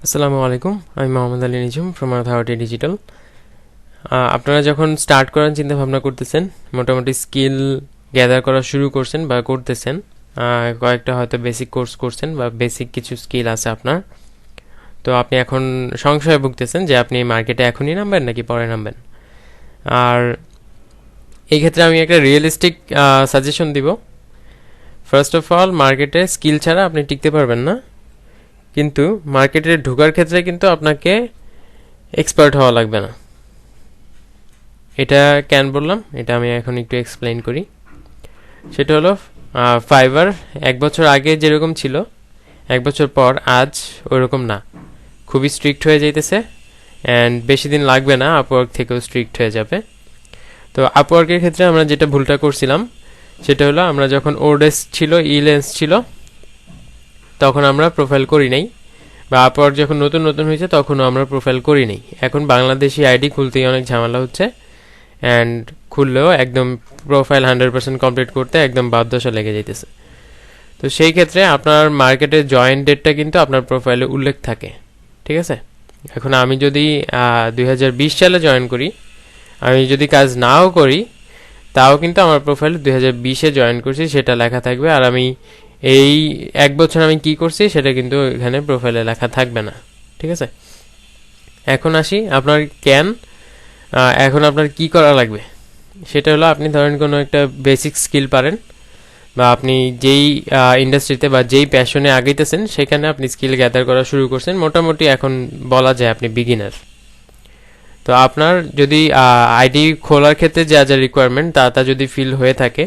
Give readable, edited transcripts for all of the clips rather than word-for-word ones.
আসসালামু আলাইকুম, আমি মোহাম্মদ আলী নিজুম ফ্রম আথারিটি ডিজিটাল। আপনারা যখন স্টার্ট করার চিন্তা ভাবনা করতেছেন, মোটামুটি স্কিল গ্যাদার করা শুরু করছেন বা করতেছেন, কয়েকটা হয়তো বেসিক কোর্স করছেন বা বেসিক কিছু স্কিল আছে আপনার, তো আপনি এখন সংশয়ে ভুগতেছেন যে আপনি মার্কেটে এখনই নামবেন নাকি পরে নামবেন। আর এই ক্ষেত্রে আমি একটা রিয়েলিস্টিক সাজেশন দিব। ফার্স্ট অফ অল, মার্কেটে স্কিল ছাড়া আপনি টিকতে পারবেন না, কিন্তু মার্কেটে ঢোকার ক্ষেত্রে কিন্তু আপনাকে এক্সপার্ট হওয়া লাগবে না। এটা কেন বললাম, এটা আমি এখন একটু এক্সপ্লেইন করি। সেটা হলো, ফাইবার 1 বছর আগে যেরকম ছিল, 1 বছর পর আজ ওইরকম না, খুবই স্ট্রিক্ট হয়ে যাইতেছে। অ্যান্ড বেশি দিন লাগবে না, আপওয়ার্ক থেকেও স্ট্রিক্ট হয়ে যাবে। তো আপওয়ার্কের ক্ষেত্রে আমরা যেটা ভুলটা করছিলাম, সেটা হলো আমরা যখন ওডেস ছিল, ইলেন্স ছিল, তখন আমরা প্রোফাইল করি নাই, বা আপওয়ার্ক যখন নতুন নতুন হয়েছে তখনও আমরা প্রোফাইল করি নাই। এখন বাংলাদেশি আইডি খুলতেই অনেক ঝামেলা হচ্ছে, অ্যান্ড খুললেও একদম প্রোফাইল 100% কমপ্লিট করতে একদম বাধ্যসা লেগে যাইতেছে। তো সেই ক্ষেত্রে আপনার মার্কেটে জয়েন ডেটটা কিন্তু আপনার প্রোফাইলে উল্লেখ থাকে, ঠিক আছে। এখন আমি যদি 2020 সালে জয়েন করি, আমি যদি কাজ নাও করি, তাও কিন্তু আমার প্রোফাইলে 2020-এ জয়েন করছি সেটা লেখা থাকবে। আর আমি এই 1 বছর আমি কি করছি সেটা কিন্তু এখানে প্রোফাইলে লেখা থাকবে না, ঠিক আছে। এখন আসি আপনার এখন আপনার কি করা লাগবে। সেটা হলো, আপনি ধরেন কোনো একটা বেসিক স্কিল পারেন, বা আপনি যেই ইন্ডাস্ট্রিতে বা যেই প্যাশনে আগাইতেছেন সেখানে আপনি স্কিল গ্যাদার করা শুরু করছেন, মোটামুটি এখন বলা যায় আপনি বিগিনার। তো আপনার যদি আইডি খোলার ক্ষেত্রে যা যা রিকোয়ারমেন্ট তা যদি ফিল হয়ে থাকে,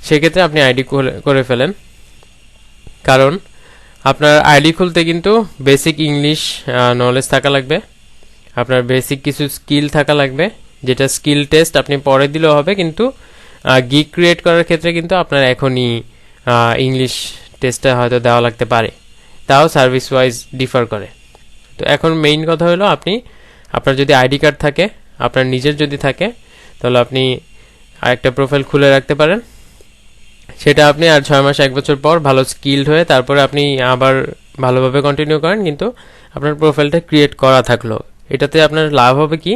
সেক্ষেত্রে আপনি আইডি করে ফেলেন। কারণ আপনার আইডি খুলতে কিন্তু বেসিক ইংলিশ নলেজ থাকা লাগবে, আপনার বেসিক কিছু স্কিল থাকা লাগবে, যেটা স্কিল টেস্ট আপনি পরে দিলেও হবে, কিন্তু গিগ ক্রিয়েট করার ক্ষেত্রে কিন্তু আপনার এখনই ইংলিশ টেস্টটা হয়তো দেওয়া লাগতে পারে, তাও সার্ভিস ওয়াইজ ডিফার করে। তো এখন মেইন কথা হলো, আপনার যদি আইডি কার্ড থাকে, আপনার নিজের যদি থাকে, তাহলে আপনি আরেকটা প্রোফাইল খুলে রাখতে পারেন। সেটা আপনি আর 6 মাস 1 বছর পর ভালো স্কিলড হয়ে তারপরে আপনি আবার ভালোভাবে কন্টিনিউ করেন, কিন্তু আপনার প্রোফাইলটা ক্রিয়েট করা থাকলো। এটাতে আপনার লাভ হবে কি,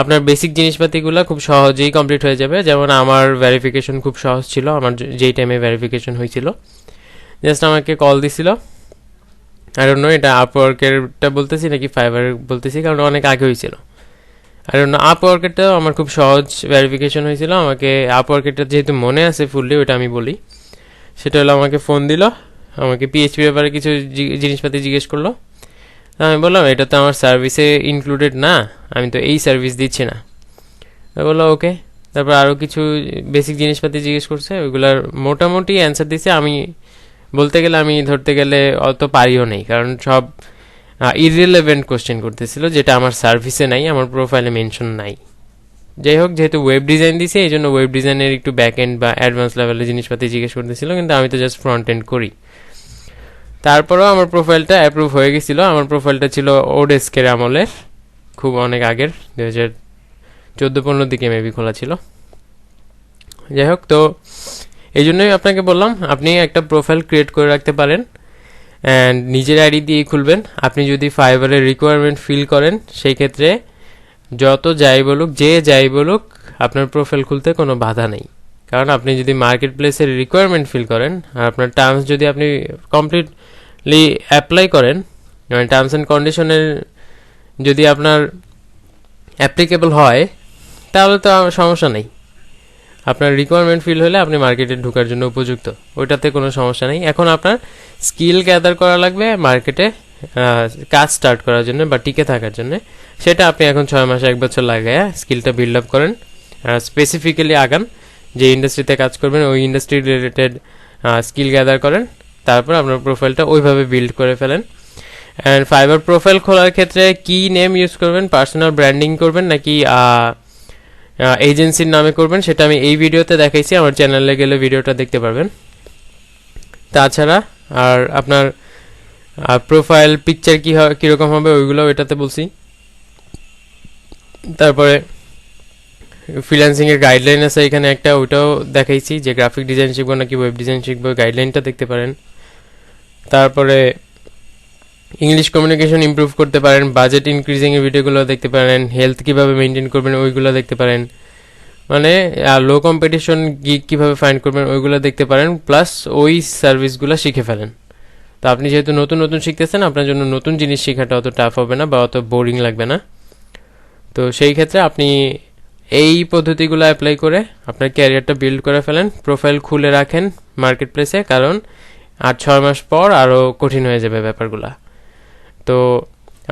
আপনার বেসিক জিনিসপাতিগুলো খুব সহজেই কমপ্লিট হয়ে যাবে। যেমন আমার ভেরিফিকেশন খুব সহজ ছিল, আমার যেই টাইমে ভেরিফিকেশন হয়েছিল, জাস্ট আমাকে কল দিছিল। আই ডোন্ট নো এটা আপওয়ার্কেরটা বলতেছি নাকি ফাইবার বলতেছি, কারণ অনেক আগে হয়েছিল। আই ডোন্ট নো, আপওয়ার্কেরটাও আমার খুব সহজ ভেরিফিকেশন হয়েছিল। আমাকে আপওয়ার্কেরটা যেহেতু মনে আছে ফুললি, ওইটা আমি বলি। সেটা হলো, আমাকে ফোন দিল, আমাকে পিএইচপি ব্যাপারে কিছু জিনিসপাতি জিজ্ঞেস করলো। আমি বললাম এটা তো আমার সার্ভিসে ইনক্লুডেড না, আমি তো এই সার্ভিস দিচ্ছি না। বললো ওকে। তারপর আরও কিছু বেসিক জিনিসপাতি জিজ্ঞেস করছে, ওইগুলার মোটামুটি অ্যান্সার দিছে। আমি বলতে গেলে, আমি ধরতে গেলে অত পারিও নেই, কারণ সব ইররিলেভেন্ট কোশ্চেন করতেছিল, যেটা আমার সার্ভিসে নাই, আমার প্রোফাইলে মেনশন নাই। যাই হোক, যেহেতু ওয়েব ডিজাইন দিছে, এই জন্য ওয়েব ডিজাইনের একটু ব্যাক এন্ড বা অ্যাডভান্স লেভেলের জিনিসপাতি জিজ্ঞেস করতেছিল, কিন্তু আমি তো জাস্ট ফ্রন্ট এন্ড করি। তারপরেও আমার প্রোফাইলটা অ্যাপ্রুভ হয়ে গেছিলো। আমার প্রোফাইলটা ছিল ওডেস্কের আমলের, খুব অনেক আগের, 2014-15 দিকে মেবি খোলা ছিল। যাই হোক, তো এই জন্যই আপনাকে বললাম, আপনি একটা প্রোফাইল ক্রিয়েট করে রাখতে পারেন, অ্যান্ড নিজের আইডি দিয়েই খুলবেন। আপনি যদি ফাইবারের রিকোয়ারমেন্ট ফিল করেন, সেই ক্ষেত্রে যত যাই বলুক, যে যাই বলুক, আপনার প্রোফাইল খুলতে কোনো বাধা নেই। কারণ আপনি যদি মার্কেট প্লেসের রিকোয়ারমেন্ট ফিল করেন, আর আপনার টার্মস যদি আপনি কমপ্লিটলি অ্যাপ্লাই করেন, মানে টার্মস অ্যান্ড কন্ডিশনের যদি আপনার অ্যাপ্লিকেবল হয়, তাহলে তো সমস্যা নেই। আপনার রিকোয়ারমেন্ট ফিল হলে আপনি মার্কেটে ঢোকার জন্য উপযুক্ত, ওইটাতে কোনো সমস্যা নেই। এখন আপনার স্কিল গ্যাদার করা লাগবে মার্কেটে কাজ স্টার্ট করার জন্য বা টিকে থাকার জন্য। সেটা আপনি এখন 6 মাস 1 বছর লাগায় স্কিলটা বিল্ড আপ করেন, স্পেসিফিক্যালি আগান, যে ইন্ডাস্ট্রিতে কাজ করবেন ওই ইন্ডাস্ট্রি রিলেটেড স্কিল গ্যাদার করেন, তারপর আপনার প্রোফাইলটা ওইভাবে বিল্ড করে ফেলেন। অ্যান্ড ফাইবার প্রোফাইল খোলার ক্ষেত্রে কি নেম ইউজ করবেন, পার্সোনাল ব্র্যান্ডিং করবেন নাকি এজেন্সির নামে করবেন, সেটা আমি এই ভিডিওতে দেখাইছি, আমার চ্যানেলে গেলে ভিডিওটা দেখতে পারবেন। তাছাড়া আর আপনার প্রোফাইল পিকচার কীরকম হবে ওইগুলো এটাতে বলছি। তারপরে ফ্রিল্যান্সিংয়ের গাইডলাইন আছে এখানে একটা, ওইটাও দেখাইছি, যে গ্রাফিক ডিজাইন শিখবো নাকি ওয়েব ডিজাইন শিখবো, গাইডলাইনটা দেখতে পারেন। তারপরে ইংলিশ কমিউনিকেশন ইমপ্রুভ করতে পারেন, বাজেট ইনক্রিজিংয়ের ভিডিওগুলো দেখতে পারেন, হেলথ কীভাবে মেনটেন করবেন ওইগুলো দেখতে পারেন, মানে লো কম্পিটিশন গিগ কীভাবে ফাইন্ড করবেন ওইগুলো দেখতে পারেন, প্লাস ওই সার্ভিসগুলো শিখে ফেলেন। তো আপনি যেহেতু নতুন নতুন শিখতেছেন, আপনার জন্য নতুন জিনিস শেখাটা অত টাফ হবে না বা অত বোরিং লাগবে না। তো সেই ক্ষেত্রে আপনি এই পদ্ধতিগুলো অ্যাপ্লাই করে আপনার ক্যারিয়ারটা বিল্ড করে ফেলেন, প্রোফাইল খুলে রাখেন মার্কেট প্লেসে, কারণ 8-6 মাস পর আরও কঠিন হয়ে যাবে ব্যাপারগুলো। তো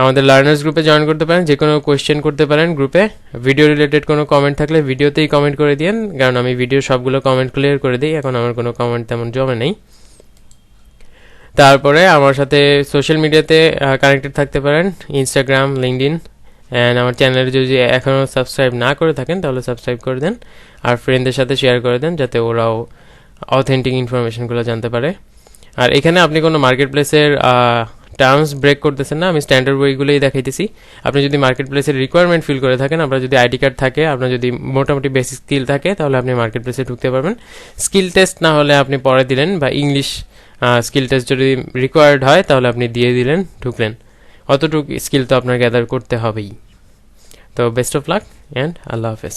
আমাদের লার্নার্স গ্রুপে জয়েন করতে পারেন, যে কোনো কোয়েশ্চেন করতে পারেন গ্রুপে, ভিডিও রিলেটেড কোনো কমেন্ট থাকলে ভিডিওতেই কমেন্ট করে দিন, কারণ আমি ভিডিও সবগুলো কমেন্ট ক্লিয়ার করে দিই, এখন আমার কোনো কমেন্ট তেমন জমে নেই। তারপরে আমার সাথে সোশ্যাল মিডিয়াতে কানেক্টেড থাকতে পারেন, ইনস্টাগ্রাম, লিঙ্কডইন, অ্যান্ড আমার চ্যানেলে যদি এখনও সাবস্ক্রাইব না করে থাকেন তাহলে সাবস্ক্রাইব করে দেন, আর ফ্রেন্ডদের সাথে শেয়ার করে দেন যাতে ওরাও অথেন্টিক ইনফরমেশনগুলো জানতে পারে। আর এখানে আপনি কোনো মার্কেট প্লেসের টার্মস ব্রেক করতেছেন না, আমি স্ট্যান্ডার্ড বইগুলোই দেখাইতেছি। আপনি যদি মার্কেট প্লেসের রিকোয়ারমেন্ট ফিল করে থাকেন, আপনার যদি আইডি কার্ড থাকে, আপনার যদি মোটামুটি বেসিক স্কিল থাকে, তাহলে আপনি মার্কেট প্লেসে ঢুকতে পারবেন। স্কিল টেস্ট না হলে আপনি পরে দিলেন, বা ইংলিশ স্কিল টেস্ট যদি রিকোয়ার্ড হয় তাহলে আপনি দিয়ে দিলেন, ঢুকলেন। অতটুকু স্কিল তো আপনার গ্যাদার করতে হবেই। তো বেস্ট অফ লাক অ্যান্ড আল্লাহ হাফেজ।